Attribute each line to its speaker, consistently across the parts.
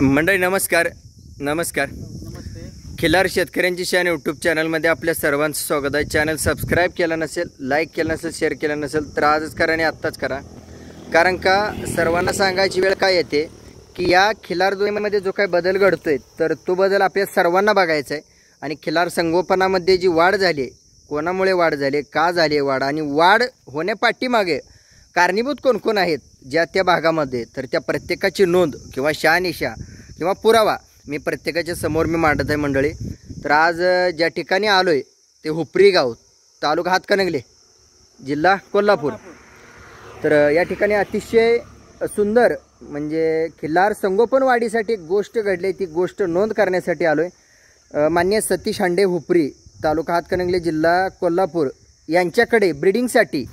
Speaker 1: मंडळी नमस्कार.
Speaker 2: नमस्ते.
Speaker 1: खिलार शेतकऱ्यांची शान यूट्यूब चॅनलमध्ये आपल्या सर्वांचं स्वागत आहे. चॅनल सबस्क्राईब केला नसेल, लाईक केलं नसेल, शेअर केलं नसेल तर आजच करा आणि आत्ताच करा. कारण का सर्वांना सांगायची वेळ काय येते की या खिलार दुनियेमध्ये जो काही बदल घडतोय तर तो बदल आपल्या सर्वांना बघायचा आहे. आणि खिलार संगोपनामध्ये जी वाढ झाली आहे, कोणामुळे वाढ झाली, का झाली आहे वाढ, आणि वाढ होण्यापाठीमागे कारणीभूत कोण कोण आहेत ज्या त्या भागामध्ये, तर त्या प्रत्येकाची नोंद किंवा शहानिशा किंवा पुरावा मी प्रत्येकाच्या समोर मांडत आहे मंडळी. तर आज ज्या ठिकाणी आलो आहे ते हुपरी गाव, तालुका हातकणंगले, जिल्हा कोल्हापूर. तर या ठिकाणी अतिशय सुंदर म्हणजे खिल्लार संगोपन वाढीसाठी एक गोष्ट घडली, ती गोष्ट नोंद करण्यासाठी आलो आहे. मान्य सतीश हांडे हुपरी, तालुका हातकणंगले, जिल्हा कोल्हापूर यांच्याकडे ब्रीडिंगसाठी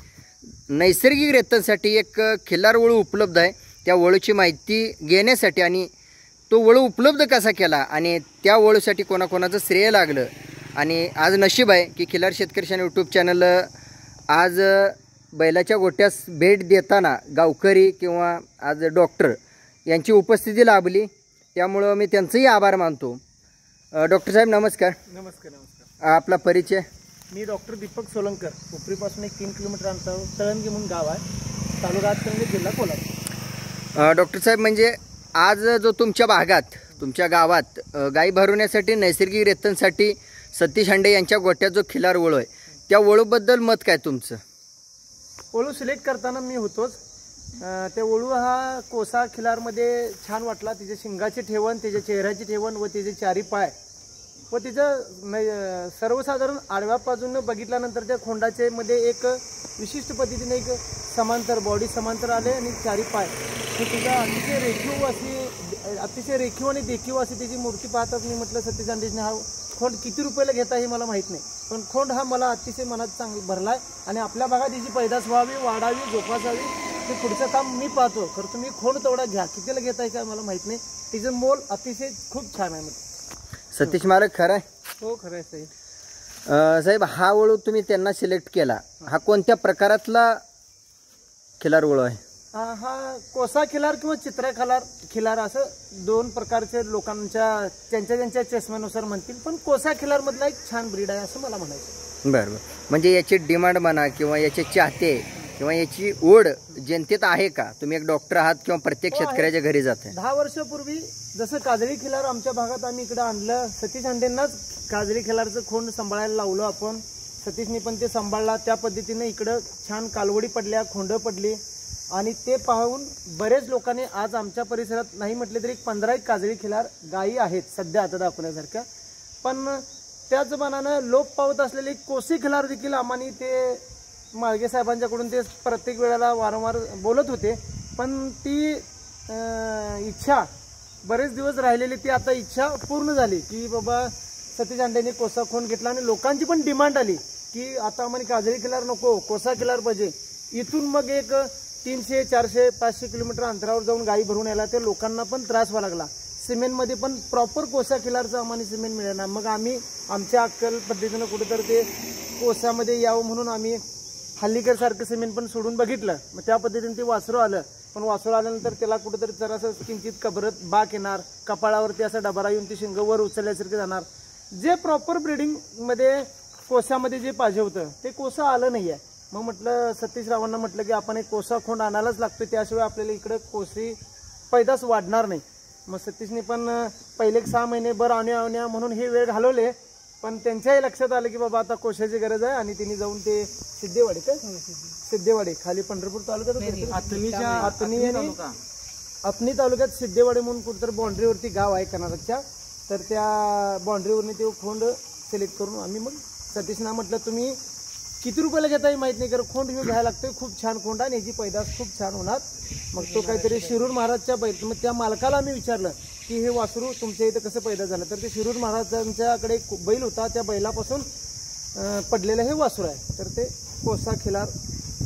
Speaker 1: नैसर्गिक रेतनसाठी एक खिल्लार वळू उपलब्ध आहे. त्या वळूची माहिती घेण्यासाठी आणि तो वळू उपलब्ध कसा केला आणि त्या वळूसाठी कोणाकोणाचं श्रेय लागलं, आणि आज नशीब आहे की खिल्लार शेतकरी यूट्यूब चॅनल आज बैलाच्या गोट्यास भेट देताना गावकरी किंवा आज डॉक्टर यांची उपस्थिती लाभली. त्यामुळं मी त्यांचंही आभार मानतो. डॉक्टर साहेब नमस्कार.
Speaker 2: नमस्कार.
Speaker 1: आपला परिचय.
Speaker 2: मी डॉक्टर दीपक सोलंकर, हुपरीपासून एक 3 किलोमीटर अंतरावर तळणगी म्हणून गाव आहे, तालुका हातकणंगले, जिल्हा कोल्हापूर.
Speaker 1: डॉक्टर साहेब म्हणजे आज जो तुमच्या भागात तुमच्या गावात गाई भरवण्यासाठी नैसर्गिक रेतनसाठी सतीश हांडे यांच्या गोट्यात जो खिलार वळू आहे त्या वळूबद्दल मत काय तुमचं?
Speaker 2: वळू सिलेक्ट करताना मी होतोच. त्या वळू हा कोसा खिलारमध्ये छान वाटला. तिचे शिंगाची ठेवण, त्याच्या चेहऱ्याची ठेवण व त्याचे चारी पाय व तिचं सर्वसाधारण आडव्या बाजूनं बघितल्यानंतर त्या खोंडाचे मध्ये एक विशिष्ट पद्धतीने एक समांतर बॉडी समांतर आले आणि चारी पाय हे तिचा अतिशय रेखीव आणि देखीव अशी त्याची मूर्ती पाहतात. मी म्हटलं सतीश हांडेने हा खोंड किती रुपयाला घेता हे मला माहीत नाही, पण खोंड हा मला अतिशय मनात चांगला भरलाय आणि आपल्या भागात त्याची पैदास व्हावी, वाढावी, जोपासावी ते पुढचं काम मी पाहतो. खरं तुम्ही खोंड तेवढा घ्या, कितीला घेताय का मला माहीत नाही. तिचं मोल अतिशय खूप छान आहे.
Speaker 1: सतीश मालक खरं आहे?
Speaker 2: हो खरं आहे साहेब.
Speaker 1: साहेब हा वळू तुम्ही त्यांना सिलेक्ट केला, हा कोणत्या प्रकारातला खिलार वळू आहे?
Speaker 2: हा कोसा खिलार किंवा चित्रा खिलार असं दोन प्रकारचे लोकांच्या त्यांच्या चष्म्यानुसार म्हणतील, पण कोसा खिलार मधला एक छान ब्रीड आहे असं मला म्हणायचं.
Speaker 1: बरं. म्हणजे याची डिमांड म्हणा किंवा याचे चाहते किंवा याची ओढ जनतेत आहे का? तुम्ही एक डॉक्टर आहात किंवा प्रत्येक शेतकऱ्याच्या घरी जाते.
Speaker 2: 10 वर्षापूर्वी जसं काजळी खिलार आमच्या भागात आम्ही इकडे आणलं, सतीश हांडेंनाच काजळी खिलारचं खोंड सांभाळायला लावलं आपण. सतीशने पण ते सांभाळला. त्या पद्धतीने इकडं छान कालवडी पडल्या, खोंड पडली आणि ते पाहून बरेच लोकांनी आज आमच्या परिसरात नाही म्हटले तरी 15 काजळी खिलार गायी आहेत सध्या आता दाखवण्यासारख्या. पण त्याच मानानं लोप पावत असलेले कोसी खिलार देखील आम्हाला ते माळगे साहेबांच्याकडून ते प्रत्येक वेळेला वारंवार बोलत होते, पण ती इच्छा बरेच दिवस राहिलेली ती आता इच्छा पूर्ण झाली की बाबा सतीश हांडेंनी कोसा खोंड घेतला आणि लोकांची पण डिमांड आली की आता आम्हाला काजळी खिलार नको, कोसा खिलार पाहिजे. इथून मग एक 300, 400, 500 किलोमीटर अंतरावर जाऊन गाई भरून यायला ते लोकांना पण त्रास व्हायला लागला. सिमेंटमध्ये पण प्रॉपर कोसा खिलारचं आम्हाला सिमेंट मिळेना. मग आम्ही आमच्या अक्कल पद्धतीनं कुठेतरी ते कोसामध्ये यावं म्हणून आम्ही हल्लीकर सारखं सिमेंट पण सोडून बघितलं. मग त्या पद्धतीने ते वासरू आलं, पण वासरू आल्यानंतर त्याला कुठेतरी जरासं किंचित कबरत बाक येणार, कपाळावरती असा डबारा येऊन ती शिंग वर उचलल्यासारखं जाणार. जे प्रॉपर ब्रीडिंगमध्ये कोसामध्ये जे पाहिजे होतं ते कोसा आलं नाही आहे. मग म्हटलं सतीश रावांना म्हटलं की आपण एक कोसा खोंड आणायलाच लागतो, त्याशिवाय आपल्याला इकडे कोसी पैदास वाढणार नाही. मग सतीशने पण पहिले 6 महिने बरं आणूया म्हणून हे वेळ घालवले, पण त्यांच्याही लक्षात आलं की बाबा आता कोशाची गरज आहे आणि त्यांनी जाऊन ते सिद्धेवाडी खाली पंढरपूर तालुक्यात अतनी तालुक्यात सिद्धेवाडी म्हणून कुठेतरी बाउंड्रीवरती गाव आहे कर्नाटकच्या, तर त्या बाउंड्रीवरनी ते खोंड सिलेक्ट करून आम्ही मग सतीशना म्हटलं तुम्ही किती रुपयाला घेताही माहित नाही, कारण खोंड घेऊन घ्यायला लागतोय. खूप छान खोंड आणि याची पैदास खूप छान होणार. मग तो काहीतरी शिरूर महाराजच्या बैल, मग त्या मालकाला आम्ही विचारलं की हे वासरू तुमच्या इथं कसं पैदा झालं, तर ते शिरूर महाराजांच्याकडे एक बैल होता, त्या बैलापासून पडलेलं हे वासरू आहे. तर ते कोसा खिलार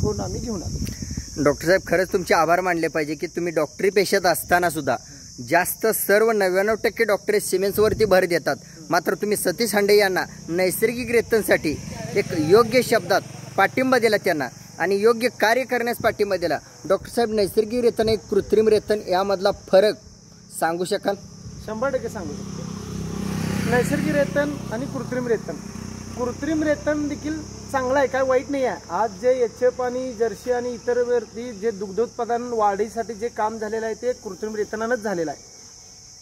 Speaker 2: खोंड आम्ही घेऊन आलो.
Speaker 1: डॉक्टर साहेब खरंच तुमचे आभार मानले पाहिजे की तुम्ही डॉक्टरी पेशात असताना सुद्धा जास्त सर्व 99% डॉक्टरे सिमेंट्सवरती भर देतात, मात्र तुम्ही सतीश हांडे यांना नैसर्गिक रेतनसाठी एक योग्य शब्दात पाठिंबा दिला त्यांना आणि योग्य कार्य करण्यास पाठिंबा दिला. डॉक्टर साहेब नैसर्गिक रेतन एक कृत्रिम रेतन यामधला फरक सांगू शकाल?
Speaker 2: 100% सांगू शकतो. नैसर्गिक रेतन आणि कृत्रिम रेतन. कृत्रिम रेतन देखील चांगलं आहे, काय वाईट नाही आहे. आज जे एचएफ आणि जर्सी आणि इतर वरती जे दुग्धोत्पादन वाढीसाठी जे काम झालेलं आहे ते कृत्रिम रेतनानंच झालेलं आहे.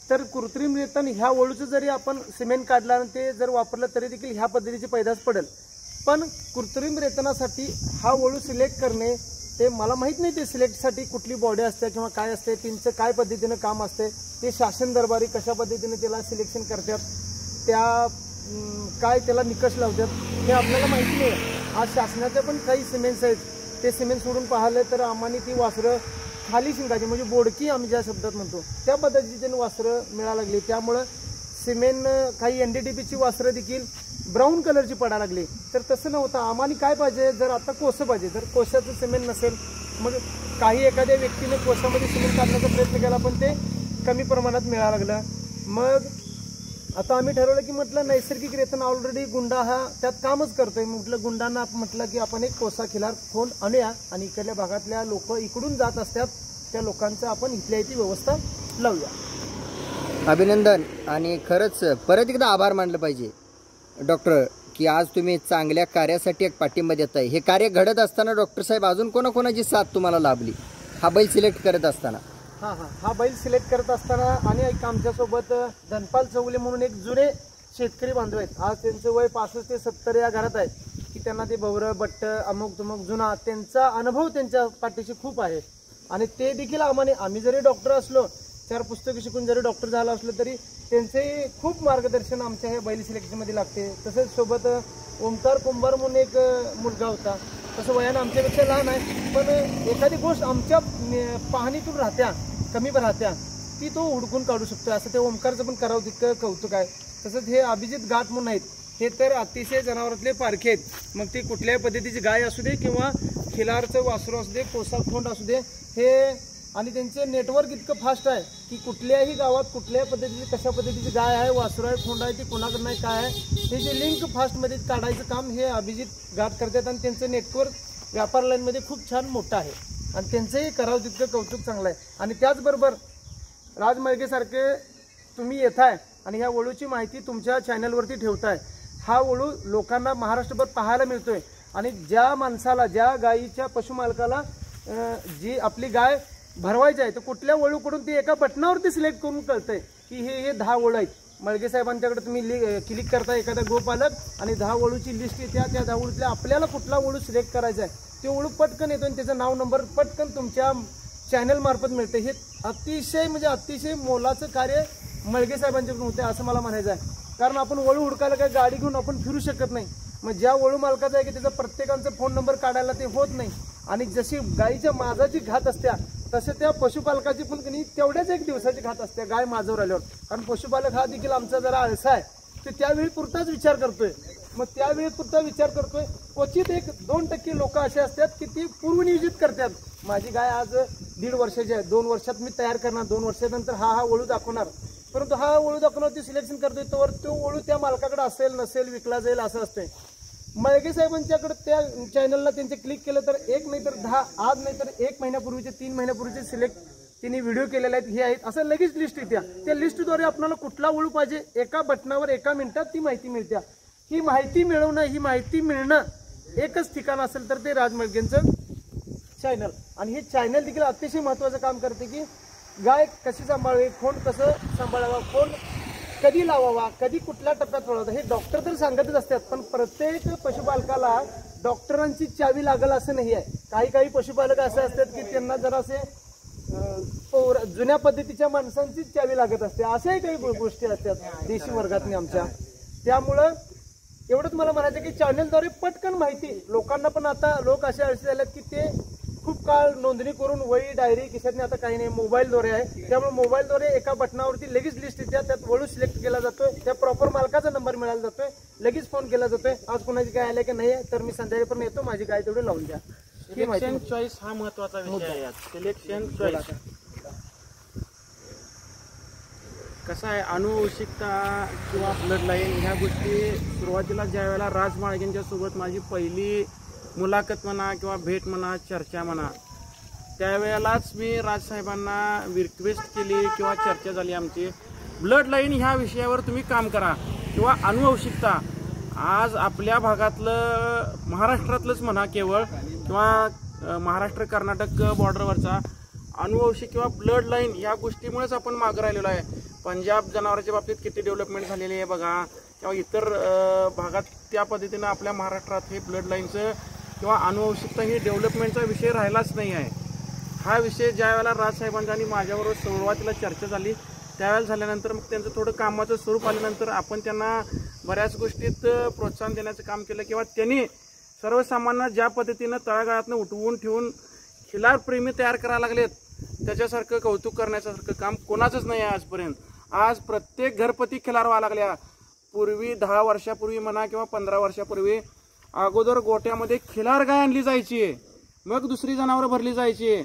Speaker 2: तर कृत्रिम रेतन ह्या वळूचं जरी आपण सिमेंट काढलं आणि ते जर वापरलं तरी देखील ह्या पद्धतीची पैदास पडेल. पण कृत्रिम रेतनासाठी हा वळू सिलेक्ट करणे ते मला माहीत नाही, ते सिलेक्टसाठी कुठली बॉडी असते किंवा काय असते, त्यांचं काय पद्धतीनं काम असते, ते शासन दरबारी कशा पद्धतीने त्याला सिलेक्शन करतात, त्या काय त्याला निकष लावतात हे आपल्याला माहिती नाही. आज शासनाचे पण काही सिमेंट्स आहेत, ते सिमेंट सोडून पाहिलं तर आम्हाला ती वासरं खाली शिंगाची म्हणजे बोडकी आम्ही ज्या शब्दात म्हणतो त्या पद्धतीची वासरं मिळायला लागली. त्यामुळं सिमेंट काही NDDPची वासरं देखील ब्राऊन कलरची पडायला लागली. तर तसं नव्हतं. आम्हाला काय पाहिजे, जर आता कोसं पाहिजे, जर कोशाचं सिमेंट नसेल मग काही एखाद्या व्यक्तीने कोशामध्ये सिमेंट काढण्याचा प्रयत्न केला पण ते कमी प्रमाणात मिळायला लागलं. मग आता आम्ही ठरवलं की म्हटलं नैसर्गिक रेतन ऑलरेडी गुंडा हा त्यात कामच करतोय. म्हटलं गुंडांना म्हटलं की आपण एक कोसा खिलार खोंड आणूया आणि इकडल्या भागातल्या लोक इकडून जात असतात त्या लोकांचं आपण इथल्या इथे व्यवस्था लावूया.
Speaker 1: अभिनंदन आणि खरंच परत एकदा आभार मानलं पाहिजे डॉक्टर की आज तुम्ही चांगल्या कार्यासाठी एक पाठिंबा देत आहे. हे कार्य घडत असताना डॉक्टर साहेब अजून कोणाकोणाची साथ तुम्हाला लाभली हा बैल सिलेक्ट करत असताना?
Speaker 2: हा बैल सिलेक्ट करत असताना आणि एक आमच्यासोबत धनपाल चौगुले म्हणून एक जुने शेतकरी बांधव आहेत. आज त्यांचं वय 65 ते 70 या घरात आहे की त्यांना ते भवरं बट्ट अमुक तुमुक जुना त्यांचा अनुभव त्यांच्या पाठीशी खूप आहे. आणि ते देखील आम्ही जरी डॉक्टर असलो 4 पुस्तकं शिकून जरी डॉक्टर झाला असलो तरी त्यांचे खूप मार्गदर्शन आमच्या हे बैल सिलेक्शनमध्ये लागते. तसेच सोबत ओमकार कुंभार म्हणून एक मुलगा होता, तसं वयानं आमच्यापेक्षा लहान आहे पण एखादी गोष्ट आमच्या पाहणीतून राहत्या कमी राहत्या ती तो हुडकून काढू शकतो. असं ते ओमकारचं पण करावं तितकं कौतुक आहे. तसंच हे अभिजित घाट म्हणून आहेत, हे तर अतिशय जनावरातले पारखे आहेत. मग ती कुठल्याही पद्धतीची गाय असू दे किंवा खिलारचं वासरू असू दे, कोसा खोंड असू दे, हे आणि त्यांचे नेटवर्क इतकं फास्ट आहे की कुठल्याही गावात कुठल्याही पद्धतीची कशा पद्धतीची गाय आहे, वासरू आहे, खोंड आहे, ती कोणाकडे नाही काय आहे हे जे लिंक फास्टमध्ये काढायचं काम हे अभिजित घाट करतात. आणि त्यांचं नेटवर्क व्यापार लाईनमध्ये खूप छान मोठं आहे आणि त्यांचंही करावं तितकं कौतुक चांगलं आहे. आणि त्याचबरोबर राज मळगेसारखे तुम्ही येताय आणि ह्या वळूची माहिती तुमच्या चॅनलवरती ठेवताय. हा वळू लोकांना महाराष्ट्रभर पाहायला मिळतोय आणि ज्या माणसाला ज्या गायीच्या पशुमालकाला जी आपली गाय भरवायची आहे तर कुठल्या वळूकडून ती एका बटनावरती सिलेक्ट करून कळतंय की हे 10 वळू आहेत. मळगे साहेबांच्याकडे तुम्ही क्लिक करता एखादा गोपालक आणि 10 वळूची लिस्ट येते. त्या 10 वळूतल्या आपल्याला कुठला वळू सिलेक्ट करायचा आहे ते वळू पटकन येतो आणि त्याचं नाव नंबर पटकन तुमच्या चॅनल मार्फत मिळते. हे अतिशय म्हणजे अतिशय मोलाचं कार्य मळगे साहेबांच्याकडून होते असं मला म्हणायचं आहे. कारण आपण वळू हुडकायला काय गाडी घेऊन आपण फिरू शकत नाही. मग ज्या वळू मालकाचा आहे की त्याचा प्रत्येकाचा फोन नंबर काढायला ते होत नाही. आणि जशी गायीच्या माझाची घात असत्या तसे त्या पशुपालकाची पण कधी तेवढ्याच एक दिवसाची घात असते गाय माझ्यावर आल्यावर. कारण पशुपालक हा देखील आमचा जरा आळसा आहे, ते त्यावेळी पुरताच विचार करतोय. मग त्यावेळी पुरता विचार करतोय. क्वचित 1-2% लोक असे असतात की ती पूर्वनियोजित करतात. माझी गाय आज 1.5 वर्षाची आहे, 2 वर्षात मी तयार करणार, 2 वर्षानंतर हा वळू दाखवणार. परंतु हा वळू दाखवणार ते सिलेक्शन करतोय तर तो वळू त्या मालकाकडे असेल नसेल विकला जाईल असं असतंय. मळगे साहेबांच्याकडे त्या चॅनलला त्यांचे क्लिक केलं तर 1 नाही तर 10 आज नाही तर 1 महिन्यापूर्वीचे 3 महिन्यापूर्वीचे सिलेक्ट त्यांनी व्हिडिओ केलेले आहेत. हे आहेत असं लगेच लिस्ट येत्या. त्या लिस्टद्वारे आपल्याला कुठला वळू पाहिजे एका बटनावर 1 मिनिटात ती माहिती मिळते. ही माहिती मिळवणं ही माहिती मिळणं एकच ठिकाण असेल तर ते राज मळगेंचं चॅनल. आणि हे चॅनल देखील अतिशय महत्त्वाचं काम करते की गाय कशी सांभाळावी, खोंड कसं सांभाळावा, खोंड कधी लावावा, कधी कुठल्या टप्प्यात वळवावा हे डॉक्टर तर सांगतच असतात. पण प्रत्येक पशुपालकाला डॉक्टरांची चावी लागल असं नाही आहे. काही पशुपालक असे असतात की त्यांना जरासे जुन्या पद्धतीच्या माणसांचीच चावी लागत असते. अशाही काही गोष्टी असतात देशी वर्गातनी आमच्या. त्यामुळं एवढंच मला म्हणायचं की चॅनलद्वारे पटकन माहिती लोकांना पण आता लोक असे आळशी झालेत की ते खूप काळ नोंदणी करून वही डायरी खिशातनी आता काही नाही मोबाईलद्वारे आहे. त्यामुळे मोबाईलद्वारे एका बटनावरती लगेच लिस्ट येते, त्यात वळू सिलेक्ट केला जातोय, त्या प्रॉपर मालकाचा नंबर मिळाला जातोय, लगेच फोन केला जातोय आज कोणाची गाय आल्या की नाही तर मी संध्याकाळपर्यंत येतो, माझी गाय तेवढी लावून द्या.
Speaker 3: सिलेक्शन चॉईस हा महत्वाचा विषय आहे. सिलेक्शन चॉईस कसं आहे, अनुवंशिकता किंवा ब्लड लाईन ह्या गोष्टी सुरुवातीला ज्या वेळेला राज माळगेंच्या सोबत माझी पहिली मुलाखत म्हणा किंवा भेट म्हणा चर्चा म्हणा त्यावेळेलाच मी राजसाहेबांना रिक्वेस्ट केली किंवा चर्चा झाली आमची, ब्लड लाईन ह्या विषयावर तुम्ही काम करा किंवा अनुवंशिकता. आज आपल्या भागातलं, महाराष्ट्रातलंच म्हणा केवळ, किंवा महाराष्ट्र कर्नाटक बॉर्डरवरचा अनुवंशिक किंवा ब्लड लाईन या गोष्टीमुळेच आपण मागं राहिलेलो आहे. पंजाब जनावरांच्या बाबतीत किती डेव्हलपमेंट झालेली आहे बघा, किंवा इतर भागात त्या पद्धतीनं आपल्या महाराष्ट्रात हे ब्लड लाईनचं किंवा अनुवंशिकता ही डेव्हलपमेंटचा विषय राहिलाच नाही आहे. हा विषय ज्या वेळेला राजसाहेबांचा आणि माझ्याबरोबर सुरुवातीला चर्चा झाली त्यावेळेला झाल्यानंतर मग त्यांचं थोडं कामाचं स्वरूप आल्यानंतर आपण त्यांना बऱ्याच गोष्टीत प्रोत्साहन देण्याचं काम केलं, किंवा त्यांनी सर्वसामान्य ज्या पद्धतीनं तळागाळातनं उठवून ठेवून खिलार प्रेमी तयार करायला लागलेत त्याच्यासारखं कौतुक करण्यासारखं काम कोणाचंच नाही आहे आजपर्यंत. आज प्रत्येक घरपती खिलार व्हायला लागल्या. पूर्वी 10 वर्षापूर्वी म्हणा किंवा 15 वर्षापूर्वी अगोदर गोट्यामध्ये खिलार गाय आणली जायची, मग दुसरी जनावरं भरली जायची.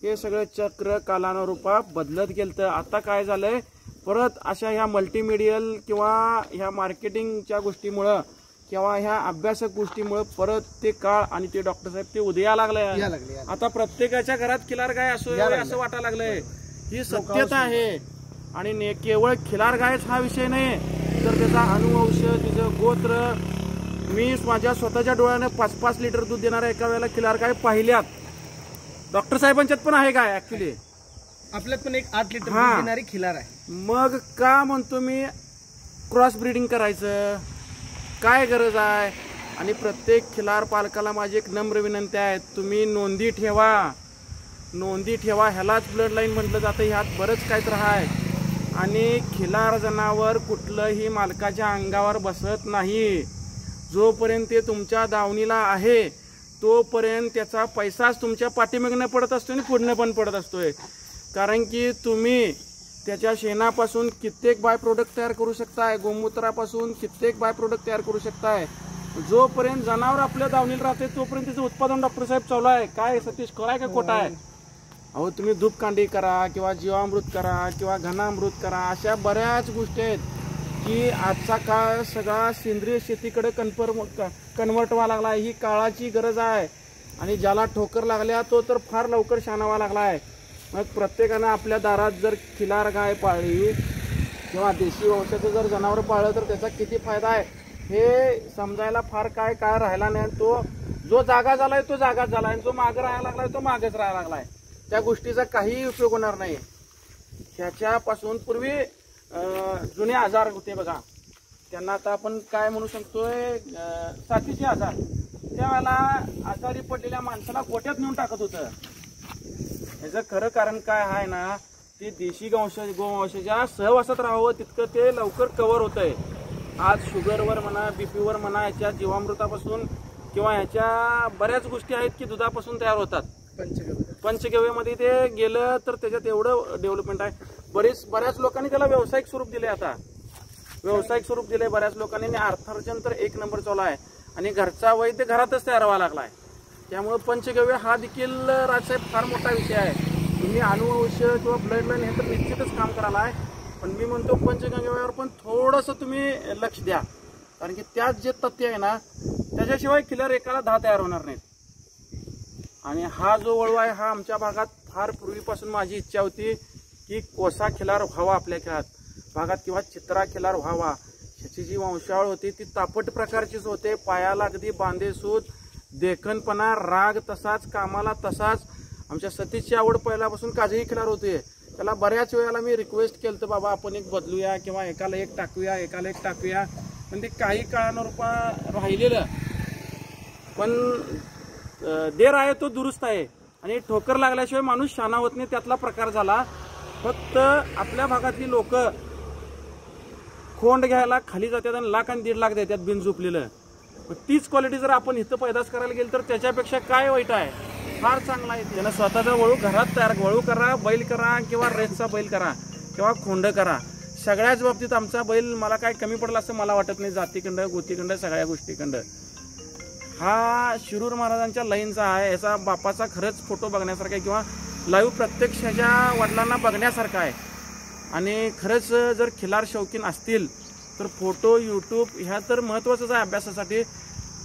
Speaker 3: हे सगळं चक्र कालानुरूपात बदलत गेलं. आता काय झालंय, परत अशा ह्या मल्टीमीडियल किंवा ह्या मार्केटिंगच्या गोष्टीमुळं किंवा ह्या अभ्यासक गोष्टीमुळं परत ते काळ आणि ते डॉक्टर साहेब ते उदया लागलंय. आता प्रत्येकाच्या घरात खिलार गाय असं वाटायला लागलंय. ही सत्यता आहे. आणि केवळ खिलार गायच हा विषय नाही, तर त्याचा अनुवंश, तिचं गोत्र, मी माझ्या स्वतःच्या डोळ्याने 5-5 लिटर दूध देणाऱ्या एका वेळेला खिलार गाय पाहिल्यात. डॉक्टर साहेबांच्यात पण आहे गाय, ऍक्च्युली
Speaker 2: आपल्यात पण एक 8 लिटर दूध देणारी खिलार आहे.
Speaker 3: मग का म्हणतो मी क्रॉस ब्रीडिंग करायचं, काय गरज आहे? आणि प्रत्येक खिलार पालकाला माझी एक नम्र विनंती आहे, तुम्ही नोंदी ठेवा. ह्यालाच ब्लड लाईन म्हटलं जातं. ह्यात बरंच काय तर आहे. आणि खिलार जनावर कुठलंही मालकाच्या अंगावर बसत नाही. जोपर्यंत ते तुमच्या दावणीला आहे तोपर्यंत त्याचा पैसाच तुमच्या पाठीमागनं पडत असतो आणि पुढनं पण पडत असतोय. कारण की तुम्ही त्याच्या शेणापासून कित्येक बाय प्रोडक्ट तयार करू शकताय, गोमूत्रापासून कित्येक बाय प्रोडक्ट तयार करू शकताय. जोपर्यंत जनावर आपल्या दावणीला राहते तोपर्यंत त्याचं उत्पादन डॉक्टर साहेब चालू आहे. काय सतीश, खरं आहे का खोटा आहे? अहो, तुम्ही धूपकांडी करा किंवा जीवामृत करा किंवा घनामृत करा, अशा बऱ्याच गोष्टी आहेत की आजचा काळ सगळा सेंद्रिय शेतीकडे कन्वर्ट व्हायला लागला आहे. ही काळाची गरज आहे. आणि ज्याला ठोकर लागल्या तो तर फार लवकर शाणावा लागला आहे. मग प्रत्येकानं आपल्या दारात जर खिलार गाय पाळली किंवा देशी वंशाचं जर जनावर पाळलं तर त्याचा किती फायदा आहे हे समजायला फार काय राहिला नाही. तो जो जागा झालाय तो जागाच झालाय, जो मागं राहायला लागलाय तो मागच राहायला लागलाय. त्या गोष्टीचा काहीही उपयोग होणार नाही. ह्याच्यापासून पूर्वी जुने आजार होते बघा, त्यांना आता आपण काय म्हणू शकतोय, साथीचे आजार. त्यावेळेला आजारी पडलेल्या माणसाला गोट्यात नेऊन टाकत होतं. ह्याचं खरं कारण काय आहे ना, ते देशी गोवंशाच्या सहवासात राहावं तितकं ते लवकर कव्हर होतंय. आज शुगरवर म्हणा, बीपीवर म्हणा, ह्याच्या जीवामृतापासून किंवा ह्याच्या बऱ्याच गोष्टी आहेत की दुधापासून तयार होतात. पंचगव्यमध्ये ते गेलं तर त्याच्यात एवढं डेव्हलपमेंट आहे. बऱ्याच लोकांनी त्याला व्यावसायिक स्वरूप दिले. आता व्यावसायिक स्वरूप दिले बऱ्याच लोकांनी. आणि अर्थार्जन तर 1 नंबर चालू आहे. आणि घरचा वैद्य घरातच तयार व्हायला लागलाय. त्यामुळे पंचगव्य हा देखील राजसाहेब फार मोठा विषय आहे. तुम्ही अनुवंश किंवा ब्लड लाईन हे तर निश्चितच काम करायला आहे, पण मी म्हणतो पंचगव्यावर पण थोडंसं तुम्ही लक्ष द्या. कारण की त्यात जे तथ्य आहे ना, त्याच्याशिवाय खिलार एकाला 10 तयार होणार नाहीत. आणि हा जो वळू आहे हा आमच्या भागात फार पूर्वीपासून माझी इच्छा होती की कोसा खिलार व्हावा आपल्या भागात किंवा चित्रा खिलार व्हावा. ह्याची जी वंशावळ होती ती तापट प्रकारचीच होते. पायाला अगदी बांधेसूद, देखणपणा, राग तसाच, कामाला तसाच. आमच्या सतीशची आवड पहिल्यापासून काजळी खिलार होते. त्याला बऱ्याच वेळेला मी रिक्वेस्ट केलं तर बाबा आपण एक बदलूया किंवा एकाला एक टाकूया, पण ते काही काळानुरूपा राहिलेलं. पण देर आहे तो दुरुस्त आहे. आणि ठोकर लागल्याशिवाय माणूस शाना होत नाही, त्यातला प्रकार झाला. फक्त आपल्या भागातली लोक खोंड घ्यायला खाली जातात आणि 1 लाख आणि 1.5 लाख देतात बिन झोपलेलं. तीच क्वालिटी जर आपण इथं पैदास करायला गेलं तर त्याच्यापेक्षा काय वाईट आहे, फार चांगला आहे. त्यानं स्वतःचा वळू घरात तयार, वळू करा, बैल करा किंवा रेसचा बैल करा किंवा खोंड करा. सगळ्याच बाबतीत आमचा बैल मला काय कमी पडला असं मला वाटत नाही. जातीखंड, गोतीखंड, सगळ्या गोष्टीखंड हा शिरूर महाराजांच्या लाईनचा आहे. याचा बापाचा खरंच फोटो बघण्यासारखा आहे किंवा लाईव्ह प्रत्यक्ष ह्याच्या वडिलांना बघण्यासारखा आहे. आणि खरंच जर खिलार शौकीन असतील तर फोटो, यूट्यूब ह्या तर महत्त्वाचंच आहे अभ्यासासाठी.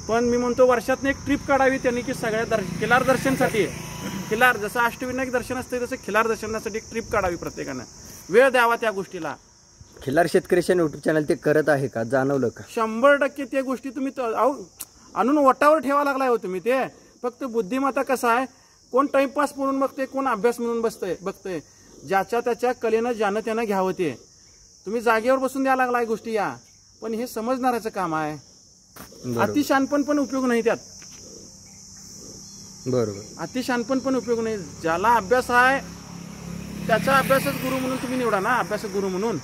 Speaker 3: पण मी म्हणतो वर्षातून एक ट्रिप काढावी त्यांनी की सगळ्या खिलार दर्शनसाठी. खिलार जसं अष्टविनायक दर्शन असते तसं खिलार दर्शनासाठी एक ट्रिप काढावी प्रत्येकानं, वेळ द्यावा त्या गोष्टीला.
Speaker 1: खिलार शेतकरी यूट्यूब चॅनल ते करत आहे का, जाणवलं का?
Speaker 3: 100% त्या गोष्टी तुम्ही आणून वटावर ठेवा लागलाय हो तुम्ही. ते फक्त बुद्धिमत्ता कसं आहे, कोण टाइमपास म्हणून बघते, कोण अभ्यास म्हणून बघतंय. ज्याच्या त्याच्या कलेनं ज्यानं त्यानं घ्यावं ते. तुम्ही जागेवर बसून द्यायला लागलाय गोष्टी या, पण हे समजणाऱ्याचं काम आहे. अतिशानपण पण उपयोग नाही त्यात.
Speaker 1: बरोबर.
Speaker 3: अतिशानपण पण उपयोग नाही. ज्याला अभ्यास आहे त्याचा अभ्यासच गुरु म्हणून तुम्ही निवडा ना, अभ्यासक गुरु म्हणून.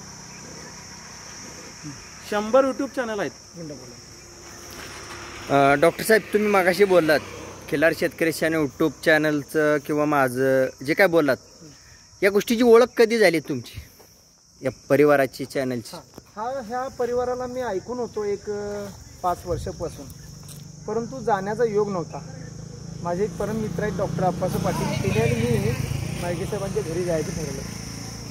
Speaker 3: 100 युट्यूब चॅनल आहेत.
Speaker 1: डॉक्टर साहेब, तुम्ही मागाशी बोललात खिलार शेतकरी यूट्यूब चॅनलचं किंवा माझं जे काय बोललात, या गोष्टीची ओळख कधी झाली तुमची, या परिवाराची, चॅनलची?
Speaker 2: ह्या परिवाराला मी ऐकून होतो एक 5 वर्षापासून, परंतु जाण्याचा योग नव्हता. माझे एक परम मित्र आहेत डॉक्टर अप्पासाहेब पाटील, तिने आणि मी माळगे साहेबांच्या घरी जायचं ठरवलं.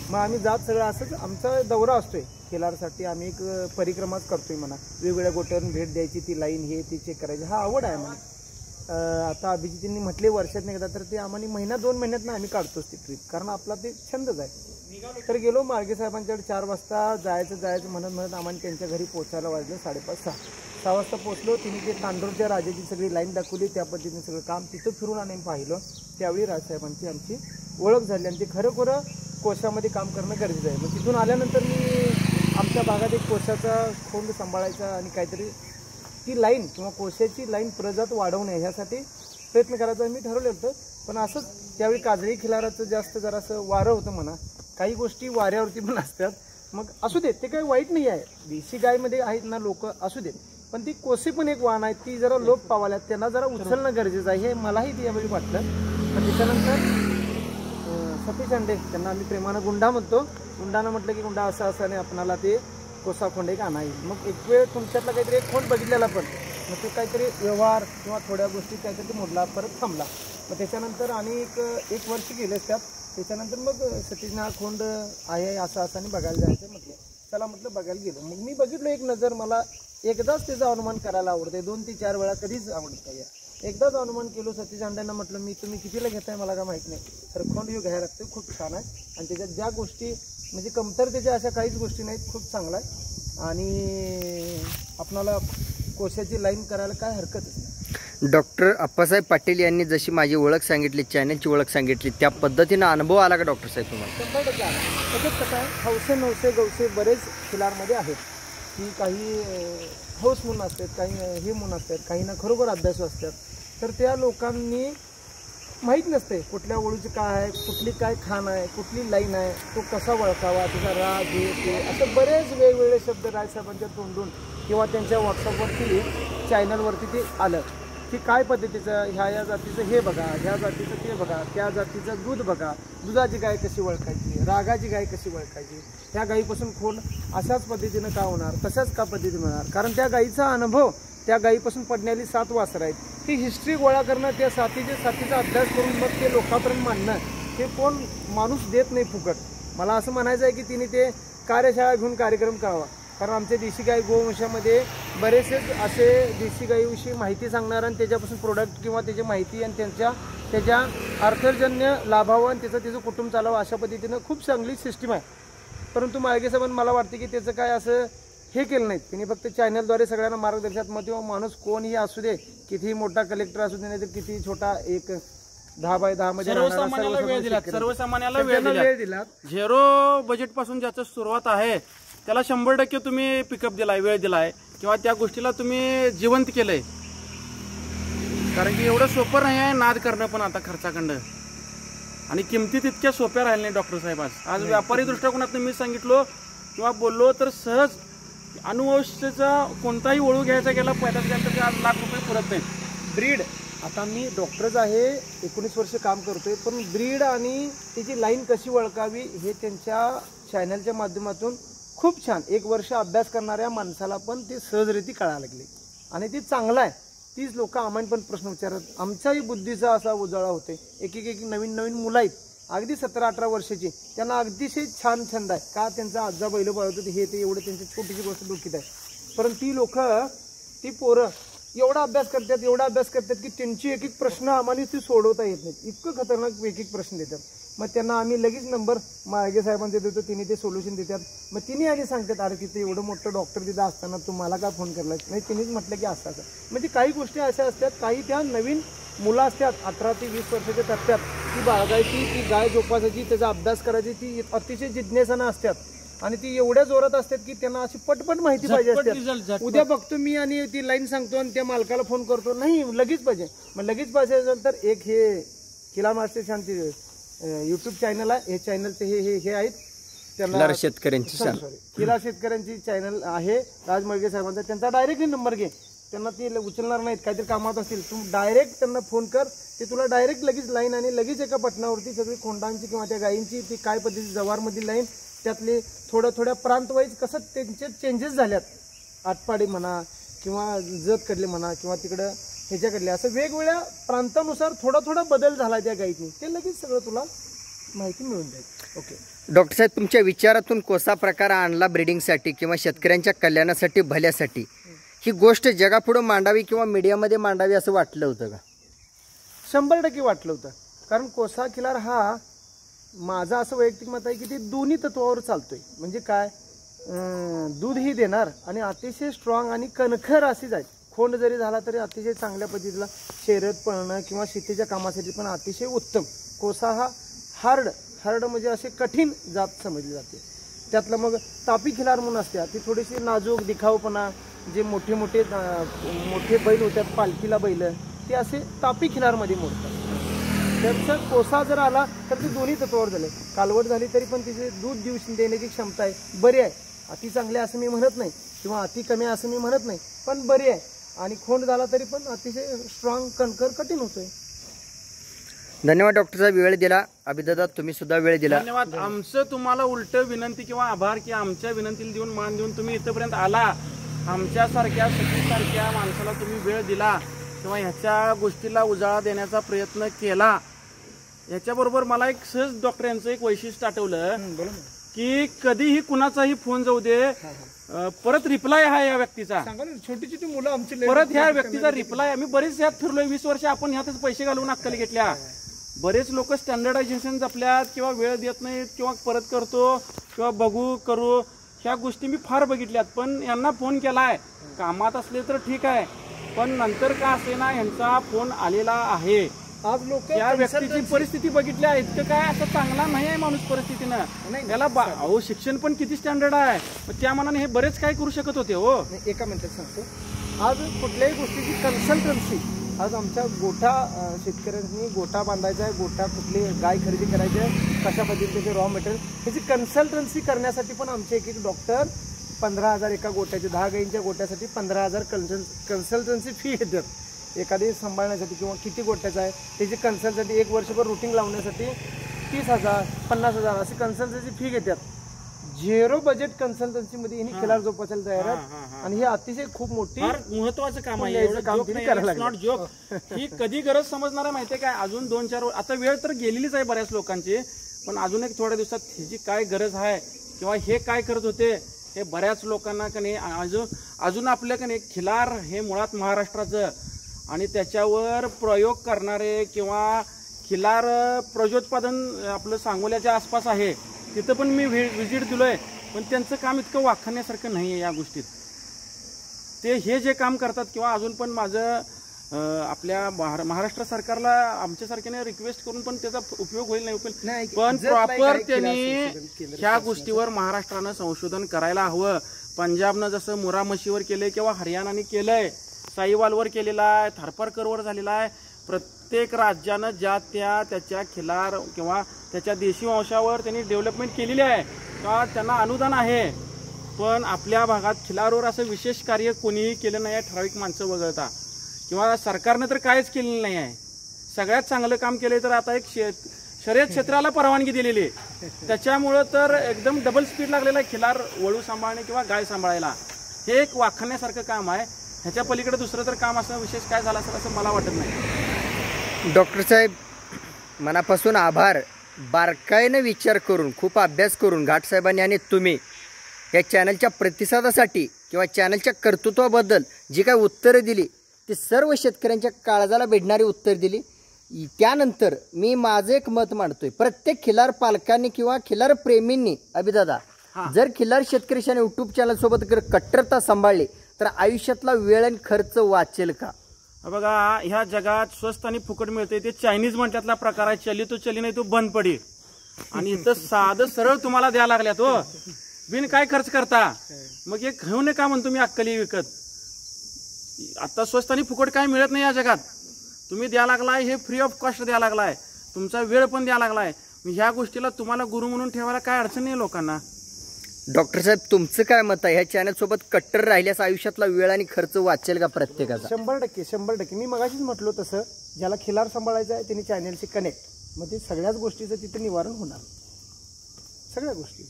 Speaker 2: मग आम्ही जात सगळं असंच आमचा दौरा असतोय खिलारसाठी. आम्ही एक परिक्रमाच करतोय म्हणा, वेगवेगळ्या गोट्यावरून भेट द्यायची, ती लाईन हे ती चेक करायची, हा आवड आहे म्हणा. आता अभिजितींनी म्हटले वर्षात एकदा, तर ते आम्हाला 1-2 महिन्यात आम्ही काढतोच ती ट्रिप, कारण आपला ते छंदच आहे. तर गेलो माळगे साहेबांच्याकडे 4 वाजता जायचं म्हणत आम्हाला त्यांच्या घरी पोहोचायला वाजलं 5:30-6. 6 वाजता पोहोचलो. तिने ते तांडूरच्या राजाची सगळी लाईन दाखवली, त्या पद्धतीने सगळं काम तिथं फिरून आम्ही पाहिलं. त्यावेळी राजसाहेबांची आमची ओळख झाली आणि ते खरं कोशामध्ये काम करणं गरजेचं आहे. मग तिथून आल्यानंतर मी आमच्या भागात एक कोशाचा खोंड सांभाळायचा आणि काहीतरी ती लाईन किंवा कोशाची लाईन प्रजात वाढवणे ह्यासाठी प्रयत्न करायचा मी ठरवलं होतं. पण असंच त्यावेळी काजळी खिलाराचं जास्त जरासं वारं होतं म्हणा, काही गोष्टी वाऱ्यावरती पण असतात. मग असू देत, ते काही वाईट नाही आहे. देशी गायमध्ये आहेत ना लोक, असू देत, पण ती कोसे पण एक वाण आहे, ती जरा लोप पावाल्यात, त्यांना जरा उचलणं गरजेचं आहे, हे मलाही त्यावेळी वाटलं. पण त्याच्यानंतर सतीश अंडे, त्यांना आम्ही प्रेमानं गुंडा म्हणतो, गुंडानं म्हटलं की गुंडा असं आणि आपणाला ते कोसा खोंड एक आणाईल. मग एक वेळ तुमच्यातला काहीतरी एक खोंड बघितलेला, पण मग तो काहीतरी व्यवहार किंवा थोड्या गोष्टी काहीतरी मोडला, परत थांबला. मग त्याच्यानंतर आणि एक वर्ष गेले त्यात. त्याच्यानंतर मग सतीशने हा खोंड आहे असं आणि बघायला जायचं म्हटलं. चला म्हटलं बघायला गेलो. मग मी बघितलं एक नजर, मला एकदाच त्याचा अनुमान करायला आवडते, 2 ते 4 वेळा कधीच आवडत नाही. एकदाच अनुमान केलो. सतीश अंड्यांना म्हटलं मी तुम्ही कितीला घेताय मला काय माहीत नाही, तर खोंड हे घ्यायला लागतं, खूप छान आहे आणि त्याच्यात ज्या गोष्टी म्हणजे कमतरतेच्या अशा काहीच गोष्टी नाहीत, खूप चांगला आहे आणि आपणाला कोशाची लाईन करायला काय हरकतच नाही.
Speaker 1: डॉक्टर अप्पासाहेब पाटील यांनी जशी माझी ओळख सांगितली, चॅनलची ओळख सांगितली, त्या पद्धतीनं अनुभव आला का डॉक्टर साहेब तुम्हाला?
Speaker 2: 100% आला. त्याच्यात कसं आहे, हौसे नवसे गवसे बरेच खिलारमध्ये आहेत की काही हौस म्हणून असतात, काही हे म्हणून असतात, काही ना खरोखर अभ्यासू असतात. तर त्या लोकांनी माहीत नसते कुठल्या ओळीचं काय आहे, कुठली काय खाण आहे, कुठली लाईन आहे, तो कसा वळखावा, त्याचा राग हे ते असं बरेच वेगवेगळे शब्द राजसाहेबांच्या तोंडून किंवा त्यांच्या व्हॉट्सअपवरती चॅनलवरती ते आलं की काय पद्धतीचं, ह्या जातीचं हे बघा, ह्या जातीचं ते बघा, त्या जातीचं दूध बघा, दुधाची गाय कशी ओळखायची, रागाची गाय कशी ओळखायची, त्या गायीपासून खोंड अशाच पद्धतीनं का होणार, तशाच का पद्धतीने होणार, कारण त्या गायीचा अनुभव, त्या गायीपासून पडण्याली 7 वासरं आहेत, ती हिस्ट्री गोळा करणं, त्या साथीचा अभ्यास करून मग ते लोकांपर्यंत मांडणं, हे कोण माणूस देत नाही फुकट. मला असं म्हणायचं आहे की तिने ते कार्यशाळा घेऊन कार्यक्रम करावा, कारण आमच्या देशी गाय गोवंशामध्ये बरेचसेच असे देशी गायीविषयी माहिती सांगणार आणि त्याच्यापासून प्रोडक्ट किंवा त्याची माहिती आणि त्याच्या अर्थजन्य लाभावं आणि त्याचं कुटुंब चालावं अशा पद्धतीनं खूप चांगली सिस्टीम आहे. परंतु माळगे साहेबांना मला वाटते की त्याचं काय असं हे केलं नाहीत, त्यांनी फक्त चॅनलद्वारे सगळ्यांना मार्गदर्शनात मग किंवा माणूस कोणीही असू दे, कितीही मोठा कलेक्टर असू दे नाही तर किती छोटा एक 10 बाय 10 मध्ये
Speaker 3: सर्वसामान्याला वेळ दिला. 0 बजेट पासून ज्याचं सुरुवात आहे त्याला 100% तुम्ही पिकअप दिलाय, वेळ दिलाय किंवा त्या गोष्टीला तुम्ही जिवंत केलंय. कारण की एवढं सोपं नाही आहे नाद करणं पण आता खर्चाखंड आणि किमती तितक्या सोप्या राहिल्या नाही डॉक्टर साहेब. आज व्यापारी दृष्टिकोनातून मी सांगितलो किंवा बोललो तर सहज अनुवंशाचा कोणताही ओळू घ्यायचा गेला पहिल्याच गेला तर आज ₹1,00,000 पुरत नाही.
Speaker 2: ब्रीड, आता मी डॉक्टरच आहे, 19 वर्ष काम करतोय, पण ब्रीड आणि त्याची लाईन कशी ओळखावी हे त्यांच्या चॅनलच्या माध्यमातून खूप छान 1 वर्ष अभ्यास करणाऱ्या माणसाला पण ते सहजरीती कळायला लागले आणि ते चांगलं आहे. तीच लोक आम्हाला पण प्रश्न विचारत, आमच्याही बुद्धीचा असा उजाळा होते. एक नवीन मुलं आहेत अगदी 17-18 वर्षाची, त्यांना अगदीशय छान छंद आहे का त्यांचा आजा बैल पळत होते हे ते एवढं त्यांची छोटीशी गोष्ट डोकीत आहे. परंतु ती लोक ती पोरं एवढा अभ्यास करतात की त्यांची एक एक प्रश्न आम्हाला ती सोडवता येत नाहीत. इतकं खतरनाक एक एक प्रश्न देतात. मग त्यांना आम्ही लगेच नंबर माळगे साहेबांचे देतो, तिने ते सोल्युशन देतात. मग तिने आणि सांगतात अरे तिथे एवढं मोठं डॉक्टर तिथं असताना तुम्हाला का फोन करला नाही. तिनेच म्हटलं की असं असं. म्हणजे काही गोष्टी अशा असतात, काही त्या नवीन मुलं असतात 18 ते 20 वर्षाच्या टप्प्यात, ती बाळगायची, ती गाय जोपासायची, त्याचा अभ्यास करायची, ती अतिशय जिज्ञासानं असतात आणि ती एवढ्या जोरात असतात की त्यांना अशी पटपट माहिती पाहिजे असते. उद्या बघतो मी आणि ती लाईन सांगतो आणि त्या मालकाला फोन करतो, नाही लगेच पाहिजे. मग लगेच पाहिजे असेल तर एक हे खिलार मास्टर शांती युट्यूब चॅनल आहे. हे चॅनलचे हे आहेत त्यांना
Speaker 1: शेतकऱ्यांची
Speaker 2: खिलार शेतकऱ्यांची चॅनल आहे राज मळगे साहेबांचा. त्यांचा डायरेक्टली नंबर घे, त्यांना ते उचलणार नाहीत, काहीतरी कामात असतील, तू डायरेक्ट त्यांना फोन कर, ते तुला डायरेक्ट लगेच लाईन आणि लगेच एका बटनावरती सगळी खोंडांची किंवा त्या गायींची ती काय पद्धती जवारमधील लाईन, त्यातले थोड्या प्रांत वाईज कसं त्यांचे चेंजेस झाल्यात, आटपाडी म्हणा किंवा जतकडले म्हणा किंवा तिकडं ह्याच्याकडले, असं वेगवेगळ्या प्रांतानुसार थोडा बदल झाला त्या गायीतनी, ते लगेच सगळं तुला माहिती मिळून जाईल. ओके
Speaker 1: डॉक्टर साहेब, तुमच्या विचारातून कोसा प्रकार आणला ब्रीडिंगसाठी किंवा शेतकऱ्यांच्या कल्याणासाठी भल्यासाठी, ही गोष्ट जगापुढे मांडावी किंवा मीडियामध्ये मांडावी असं वाटलं होतं का?
Speaker 2: 100% वाटलं होतं. कारण कोसा खिलार हा माझं असं वैयक्तिक मत आहे की ते दोन्ही तत्वावर चालतोय. म्हणजे काय, दूधही देणार आणि अतिशय स्ट्रॉंग आणि कणखर अशीच आहे. खोंड जरी झाला तरी अतिशय चांगल्या पद्धतीला शर्यत पळणं किंवा शेतीच्या कामासाठी पण अतिशय उत्तम. कोसा हा हार्ड म्हणजे असे कठीण जात समजली जाते. त्यातलं मग तापी खिलार म्हणून असते, ती थोडीशी नाजूक दिखाऊपणा, जे मोठे बैल होतात पालखीला बैल, ते असे तापी खिलारमध्ये मोडतात. त्यांचं कोसा जर आला तर ते दोन्ही तत्वावर झाले. कालवड झाली तरी पण तिचे दूध देण्याची क्षमता आहे, बरी आहे. अति चांगले असं मी म्हणत नाही किंवा अति कमी असं मी म्हणत नाही, पण बरी आहे. आणि खोंड झाला तरी पण अतिशय स्ट्रॉंग कणखर कठीण होतोय.
Speaker 1: धन्यवाद डॉक्टर साहेब, वेळ दिला. अभिदादा तुम्ही सुद्धा वेळ दिला.
Speaker 3: धन्यवाद. आमचं तुम्हाला उलट विनंती किंवा आभार की आमच्या विनंतीला देऊन मान देऊन तुम्ही इथपर्यंत आला. आमच्यासारख्या सतीसारख्या माणसाला तुम्ही वेळ दिला किंवा ह्याच्या गोष्टीला उजाळा देण्याचा प्रयत्न केला. याच्याबरोबर मला एक सहज डॉक्टर यांचं एक वैशिष्ट्य आठवलं की कधीही कुणाचाही फोन जाऊ दे, परत रिप्लाय हा या व्यक्तीचा.
Speaker 2: छोटी मुलं आमची
Speaker 3: परत ह्या व्यक्तीचा रिप्लाय. आम्ही बरेच ह्यात फिरलोय, 20 वर्ष आपण ह्यातच पैसे घालून अक्कली घेतल्या. बरेच लोक स्टँडर्डायझेशन जपल्यात किंवा वेळ देत नाहीत किंवा परत करतो किंवा करू ह्या गोष्टी मी फार बघितल्यात. पण यांना फोन केलाय, कामात असले तर ठीक आहे, पण नंतर का असेना ह्यांचा फोन आलेला आहे.
Speaker 2: आज लोक
Speaker 3: या व्यक्तीची परिस्थिती बघितली आहे, इतकं काय असं चांगला नाही आहे माणूस परिस्थितीनं. याला अहो शिक्षण पण किती स्टँडर्ड आहे, त्या मनाने हे बरेच काय करू शकत होते. हो,
Speaker 2: एका मिनिटात सांगतो. आज कुठल्याही गोष्टीची कन्सल्टन्सी, आज आमच्या गोठा शेतकऱ्यांनी गोठा बांधायचा आहे, गोठा कुठली गाय खरेदी करायची आहे, कशा पद्धतीचे रॉ मटेरियल, ह्याची कन्सल्टन्सी करण्यासाठी पण आमचे एक डॉक्टर 15,000 एका गोट्याचे, 10 गायींच्या गोट्यासाठी 15,000 कन्सल्टन्सी फी घेतात. एखादी सांभाळण्यासाठी किंवा किती गोट्याचा आहे त्याची कन्सल्टन्सी, 1 वर्षभर रुटीन लावण्यासाठी 30,000 50,000 अशी कन्सल्टन्सी फी घेतात. 0 बजेट कन्सल्टन्सीमध्ये हिने खिलार जोपासायला तयार आहेत आणि हे अतिशय खूप मोठी
Speaker 3: महत्वाचं काम आहे. Not joke. ही कधी गरज समजणार आहे माहितीये काय, अजून 2-4 आता वेळ तर गेलेलीच आहे बऱ्याच लोकांची, पण अजून एक थोड्या दिवसात ह्याची काय गरज आहे किंवा हे काय करत होते हे बऱ्याच लोकांना का नाही अजून आपल्या का नाही खिलार हे मुळात महाराष्ट्राचं आणि त्याच्यावर प्रयोग करणारे किंवा खिलार प्रजोत्पादन आपलं सांगोल्याच्या आसपास आहे, तिथं पण मी व्हिजिट दिलोय, पण त्यांचं काम इतकं वाखाणण्यासारखं नाही आहे या गोष्टीत. ते हे जे काम करतात किंवा अजून पण माझं आपल्या महाराष्ट्र सरकारला आमच्यासारख्याने रिक्वेस्ट करून पण त्याचा उपयोग होईल नाही, पण प्रॉपर त्यांनी ह्या गोष्टीवर महाराष्ट्रानं संशोधन करायला हवं. पंजाबनं जसं मुरा म्हशीवर केलंय किंवा हरियाणाने केलंय, साईवालवर केलेला आहे, थारपारकरवर झालेला आहे. प्रत्येक राज्यानं त्याच्या खिलार किंवा त्याच्या देशी वंशावर त्यांनी डेव्हलपमेंट केलेली आहे का त्यांना अनुदान आहे. पण आपल्या भागात खिलारवर असं विशेष कार्य कोणीही केलं नाही आहे, ठराविक माणसं वगळता, किंवा सरकारनं तर काहीच केलेलं नाही आहे. सगळ्यात चांगलं काम केलंय तर आता एक शर्यत क्षेत्राला परवानगी दिलेली आहे, त्याच्यामुळं तर एकदम डबल स्पीड लागलेला आहे खिलार वळू सांभाळणे किंवा गाय सांभाळायला. हे एक वाखाणण्यासारखं काम आहे. ह्याच्या पलीकडे दुसरं तर काम असं विशेष काय झालं असेल असं मला वाटत नाही.
Speaker 1: डॉक्टर साहेब, मनापासून आभार. बारकाईने विचार करून, खूप अभ्यास करून घाटसाहेबांनी आणि तुम्ही या चॅनलच्या प्रतिसादासाठी किंवा चॅनलच्या कर्तृत्वाबद्दल जी काय उत्तरं दिली ती सर्व शेतकऱ्यांच्या काळजाला भिडणारी उत्तर दिली. त्यानंतर मी माझं एक मत मांडतोय, प्रत्येक खिलार पालकांनी किंवा खिलार प्रेमींनी अभिदादा जर खिलार शेतकरी शान यूट्यूब चॅनल सोबत जर कट्टरता सांभाळली तर आयुष्यातला वेळ आणि खर्च वाचेल का?
Speaker 3: बघा, ह्या जगात स्वस्त आणि फुकट मिळते ते चायनीज म्हणतातला प्रकार आहे. चली तो चली नाही तो बंद पडी. आणि इथं साधं सरळ तुम्हाला द्यायला लागल्यात हो, बिन काय खर्च करता. मग एक घेऊन का म्हणतो मी अक्कली विकत. आता स्वस्त आणि फुकट काय मिळत नाही या जगात. तुम्ही द्या लागलाय हे फ्री ऑफ कॉस्ट द्या लागलाय, तुमचा वेळ पण द्या लागलाय. ह्या गोष्टीला तुम्हाला गुरु म्हणून ठेवायला काय अडचण नाही लोकांना.
Speaker 1: डॉक्टर साहेब तुमचं काय मत आहे, ह्या चॅनल सोबत कट्टर राहिल्यास आयुष्यातला वेळ आणि खर्च वाचेल का प्रत्येकाचा?
Speaker 2: 100%. मी मगाशीच म्हटलो तसं, ज्याला खिलार सांभाळायचं आहे त्यांनी चॅनलशी कनेक्ट, मग ते सगळ्याच गोष्टीचं तिथे निवारण होणार. सगळ्या गोष्टी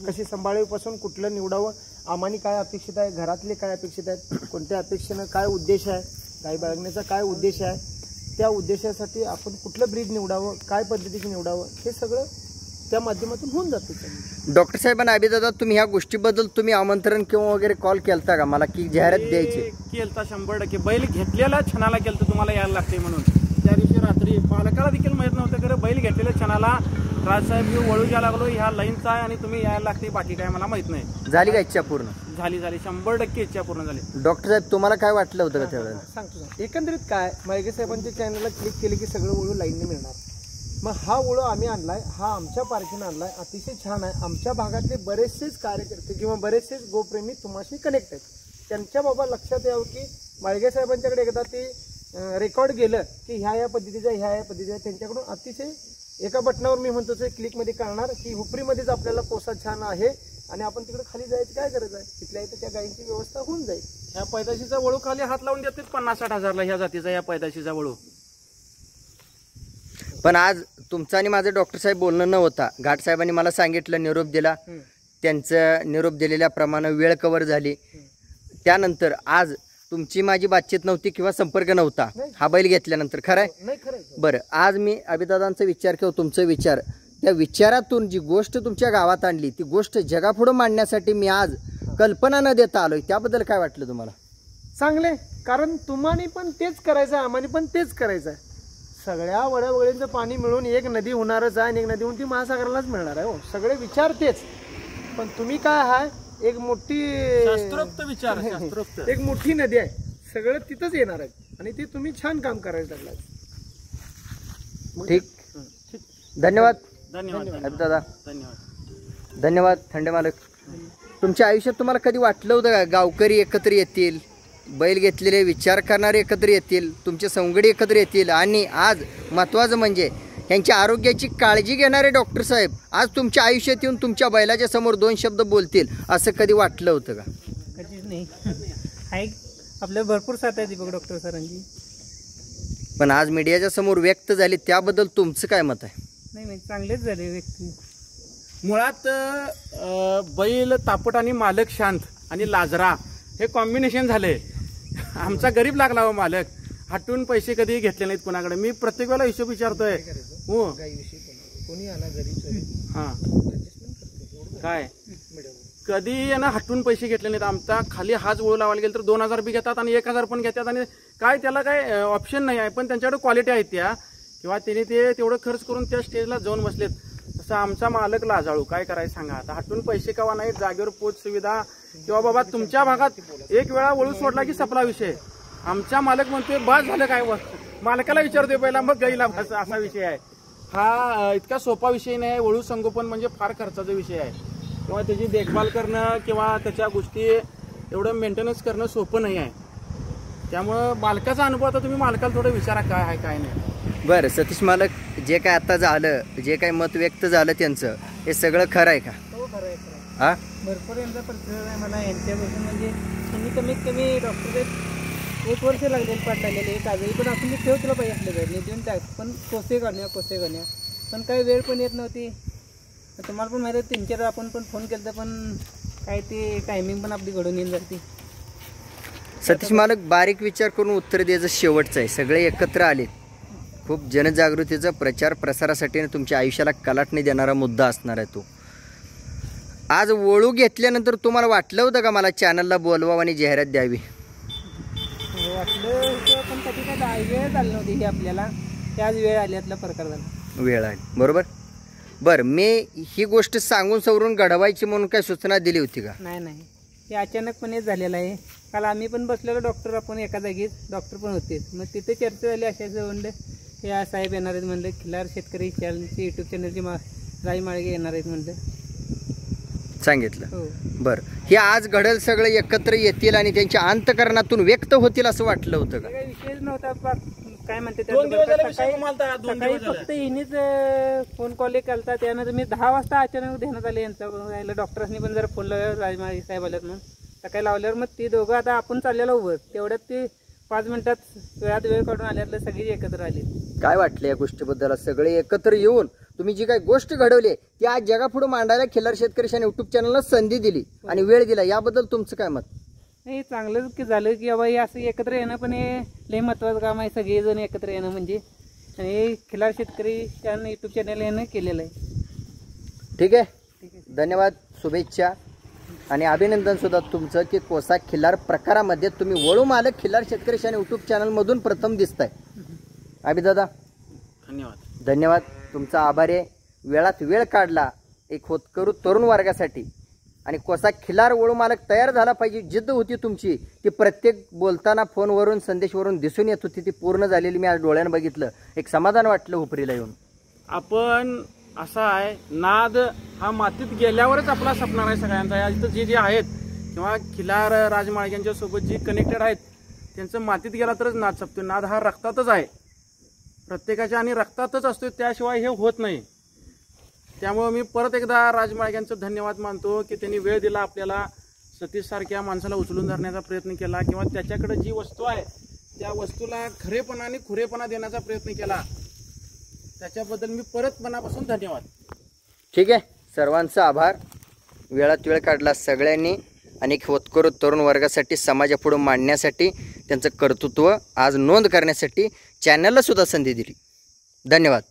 Speaker 2: कशी सांभाळावीपासून कुठलं निवडावं, आम्हाने काय अपेक्षित आहे, घरातले काय अपेक्षित आहेत, कोणत्या अपेक्षेनं काय उद्देश आहे, गाई बाळगण्याचा काय उद्देश आहे, त्या उद्देशासाठी आपण कुठलं ब्रीड निवडावं, काय पद्धतीचं निवडावं, हे सगळं त्या माध्यमातून होऊन जातं.
Speaker 1: डॉक्टर साहेबांना अभिदादा तुम्ही ह्या गोष्टीबद्दल तुम्ही आमंत्रण किंवा वगैरे कॉल केलता का मला की जाहिरात द्यायची?
Speaker 3: केलता 100%. बैल घेतलेला क्षणाला केलं तुम्हाला यायला लागते म्हणून. त्या दिवशी रात्री पालकाला देखील माहित नव्हतं खरं, बैल घेतलेल्या क्षणाला राजसाहेब मी वळू द्या लागलो, ह्या लाईनचा आहे आणि तुम्ही यायला लागते, बाकी काय मला माहित नाही.
Speaker 1: झाली का इच्छा पूर्ण?
Speaker 3: झाली 100% इच्छा पूर्ण झाली.
Speaker 1: डॉक्टर साहेब तुम्हाला काय वाटलं होतं का त्यावेळेला?
Speaker 2: सांगतो एकंदरीत काय, माळगे साहेबांच्या चॅनलला क्लिक केले की सगळं वळू लाईनने मिळणार. मग हा वळू आम्ही आणलाय, हा आमच्या पार्टीनं आणलाय, अतिशय छान आहे. आमच्या भागातले बरेचसेच कार्यकर्ते किंवा बरेचसेच गोप्रेमी तुम्हाशी कनेक्ट आहेत. त्यांच्या बाबा लक्षात यावं की माळगे साहेबांच्याकडे एकदा ते रेकॉर्ड गेलं की ह्या पद्धतीच्या त्यांच्याकडून अतिशय एका बटनावर मी म्हणतो क्लिकमध्ये कळणार की हुपरीमध्येच आपल्याला कोसा छान आहे आणि आपण तिकडे खाली जायची काय गरज आहे, तिथल्या इथं त्या गायींची व्यवस्था होऊन जाईल.
Speaker 3: ह्या पैदाशीचा वळू खाली हात लावून देतात 50-60 हजारला ह्या जातीचा या पैदाशीचा वळू.
Speaker 1: पण आज तुमचं आणि माझं डॉक्टर साहेब बोलणं न होता, घाट साहेबांनी मला सांगितलं, निरोप दिला, त्यांचं निरोप दिलेल्याप्रमाणे वेळ कव्हर झाली. त्यानंतर आज तुमची माझी बातचीत नव्हती किंवा संपर्क नव्हता हा बैल घेतल्यानंतर, खरं आहे? बरं, आज मी अभिदादांचा विचार किंवा तुमचा विचार, त्या विचारातून जी गोष्ट तुमच्या गावात आणली ती गोष्ट जगापुढं मांडण्यासाठी मी आज कल्पना न देता आलोय. त्याबद्दल काय वाटलं तुम्हाला?
Speaker 2: चांगले, कारण तुम्हाला पण तेच करायचं आहे, आम्हाला पण तेच करायचं आहे. सगळ्या वड्यावळींचं पाणी मिळून एक नदी होणारच आहे आणि एक नदी होऊन ती महासागरालाच मिळणार आहे. हो, सगळे विचार तेच. पण तुम्ही काय आहे, एक मोठी
Speaker 3: शास्त्रोक्त विचार, शास्त्रोक्त
Speaker 2: एक मोठी नदी आहे, सगळं तिथंच येणार आहे आणि ते तुम्ही छान काम करायला लागलाय.
Speaker 1: ठीक, धन्यवाद.
Speaker 3: धन्यवाद
Speaker 1: अभिदादा,
Speaker 3: धन्यवाद.
Speaker 1: धन्यवाद. थंडे मालक, तुमच्या आयुष्यात तुम्हाला कधी वाटलं होतं का गावकरी एकत्र येतील, बैल घेतलेले विचार करणारे एकत्र येतील, तुमचे संगडी एकत्र येतील आणि आज महत्त्वाचं म्हणजे यांच्या आरोग्याची काळजी घेणारे डॉक्टर साहेब आज तुमच्या आयुष्यात येऊन तुमच्या बैलाच्या समोर 2 शब्द बोलतील, असं कधी वाटलं होतं का?
Speaker 2: कधीच नाही. आहे आपल्या भरपूर साथ आहे दीपक डॉक्टर सरांची,
Speaker 1: पण आज मीडियाच्या समोर व्यक्त झाली, त्याबद्दल तुमचं काय मत आहे?
Speaker 2: नाही चांगलेच झाले व्यक्ती.
Speaker 3: मुळात बैल तापट आणि मालक शांत आणि लाजरा हे कॉम्बिनेशन झाले. आमचा गरीब लागला हो मालक, हटून पैसे कधी घेतले नाहीत कोणाकडे. मी प्रत्येक वेळेला हिशोब विचारतोय. हो,
Speaker 2: कोणी आला घरी
Speaker 3: हा काय कधी ना हटून पैसे घेतले नाहीत. आमचा खाली हाच वळू लावायला गेलं तर 2000 बी घेतात आणि 1000 पण घेतात आणि काय त्याला काय ऑप्शन नाही आहे. पण त्यांच्याकडे क्वालिटी आहेत त्या, किंवा त्यांनी ते तेवढं खर्च करून त्या स्टेजला जाऊन बसलेत. तसं आमचा मालक लाजाळू, काय करायचं सांगा. आता हटून पैसे कवा नाहीत, जागेवर पोच सुविधा, किंवा बाबा तुमच्या भागात एक वेळा वळू सोडला की सपला विषय. आमचा मालक म्हणतोय बस झालं काय, मालकाला विचारतोय पहिला मग गाईला बस, असा विषय आहे हा. इतका सोपा विषय नाही. वळू संगोपन म्हणजे फार खर्चाचा विषय आहे, किंवा त्याची देखभाल करणं किंवा त्याच्या गोष्टी एवढं मेंटेनन्स करणं सोपं नाही आहे. त्यामुळं मालकाचा अनुभव आता तुम्ही मालकाला थोडं विचारा काय आहे काय नाही.
Speaker 1: बरं सतीश मालक, जे काय आता झालं, जे काय मत व्यक्त झालं त्यांचं, हे सगळं खरं आहे का?
Speaker 2: हो, खरं आहे.
Speaker 1: हा,
Speaker 2: भरपूर यांचा प्रतिसाद आहे मला यांच्यापासून. म्हणजे त्यांनी कमीत कमी डॉक्टर 1 वर्ष लागलेले पाठवलेले, एक आजही पण आपण ठेव तुला पाहिजे आपल्या घरी देऊन टाक, पण कोसे करण्या पण काही वेळ पण येत नव्हती. तुम्हाला पण माहिती आहे, 3-4 आपण पण फोन केला पण काय ते टायमिंग पण आपली घडून येऊन जाते.
Speaker 1: सतीश मालक, बारीक विचार करून उत्तर द्यायचं शेवटचं आहे. सगळे एकत्र आले, खूप जनजागृतीचा प्रचार प्रसारासाठी तुमच्या आयुष्याला कलाटणी देणारा मुद्दा असणार आहे तो. आज वळू घेतल्यानंतर तुम्हाला वाटलं होतं का मला चॅनलला बोलवावं आणि जाहिरात द्यावी?
Speaker 2: वाटलं
Speaker 4: झालं होतं पण कधी काय वेळ झाली नव्हती ही आपल्याला, त्याच वेळ आल्यातला प्रकार झाला.
Speaker 1: वेळ आहे बरोबर. बरं, मी ही गोष्ट सांगून सवरून घडवायची म्हणून काय सूचना दिली होती का?
Speaker 4: नाही, ते अचानकपणेच झालेलं आहे. काल आम्ही पण बसलेलो डॉक्टर, आपण एका जागीच डॉक्टर पण होते. मग तिथे चर्चा झाली अशाच म्हणलं हे साहेब येणार आहेत म्हणलं, खिलार शेतकरी चॅनलची यूट्यूब चॅनलची राज माळगे येणार आहेत म्हणलं,
Speaker 1: सांगितलं.
Speaker 4: हो.
Speaker 1: बरं, हे आज घडेल सगळे एकत्र येतील आणि त्यांच्या अंतकरणातून व्यक्त होतील असं वाटलं होतं का?
Speaker 4: काही विषयच नव्हता. काय म्हणते
Speaker 3: 2 दिवस झाले
Speaker 4: सकाळी
Speaker 3: विषय मालता, 2
Speaker 4: सकाळी
Speaker 3: दिवस झाले.
Speaker 4: फक्त हिनीच फोन कॉल केलता. त्यानंतर मी 10 वाजता अचानक ध्यानात आले यांचा डॉक्टरांनी पण जरा फोन लावल्यावर राजमाळी साहेब आल्यात म्हणून सकाळी लावल्यावर मग ती दोघं आता आपण चाललेलो उभं तेवढ्यात ते 5 मिनिटात वेळात वेळ काढून आल्यातलं सगळी एकत्र आली.
Speaker 1: काय वाटलं या गोष्टीबद्दल? सगळे एकत्र येऊन तुम्ही जी काही गोष्ट घडवली ती आज जगापुढे मांडायला खिल्लार शेतकरी युट्यूब चॅनलला संधी दिली आणि वेळ दिला, याबद्दल तुमचं काय मत?
Speaker 4: नाही, चांगलंच की झालं की बाबा हे असं एकत्र येणं पण हे लई महत्वाचं काम आहे. सगळेजण एकत्र येणं म्हणजे, आणि खिलार शेतकरी चॅनल यूट्यूब चॅनल यानं केलेलं आहे.
Speaker 1: ठीक आहे, धन्यवाद, शुभेच्छा आणि अभिनंदन सुद्धा तुमचं की कोसा खिल्लार प्रकारामध्ये तुम्ही वळू मालक खिल्लार शेतकरी यूट्यूब चॅनलमधून प्रथम दिसताय. अभिदादा
Speaker 3: धन्यवाद.
Speaker 1: धन्यवाद, तुमचा आभार आहे. वेळात वेळ काढला एक होतकरू तरुण वर्गासाठी आणि कोसा खिल्लार वळू मालक तयार झाला पाहिजे. जिद्द होती तुमची ती प्रत्येक बोलताना फोनवरून संदेशवरून दिसून येत होती, ती पूर्ण झालेली मी आज डोळ्यानं बघितलं. एक समाधान वाटलं हुपरीला येऊन.
Speaker 3: आपण असा आहे, नाद हा मातीत गेल्यावरच आपला सपणार आहे सगळ्यांचा. या इथं जे आहेत किंवा खिलार राजमाळग्यांच्या सोबत जी कनेक्टेड आहेत त्यांचं मातीत गेला तरच नाद सपतो. नाद हा रक्तातच आहे प्रत्येकाच्या आणि रक्तातच असतो, त्याशिवाय हे होत नाही. त्यामुळे मी परत एकदा राजमाळग्यांचं धन्यवाद मानतो की त्यांनी वेळ दिला आपल्याला, सतीश सारख्या माणसाला उचलून धरण्याचा प्रयत्न केला किंवा त्याच्याकडे जी वस्तू आहे त्या वस्तूला खरेपणा आणि खुरेपणा देण्याचा प्रयत्न केला. त्याच्याबद्दल मी परत मनापासून धन्यवाद.
Speaker 1: ठीक आहे, सर्वांचा आभार. वेळात वेळ काढला सगळ्यांनी आणि होतकरू तरुण वर्गासाठी समाजापुढे मांडण्यासाठी त्यांचं कर्तृत्व आज नोंद करण्यासाठी चॅनलला सुद्धा संधी दिली. धन्यवाद.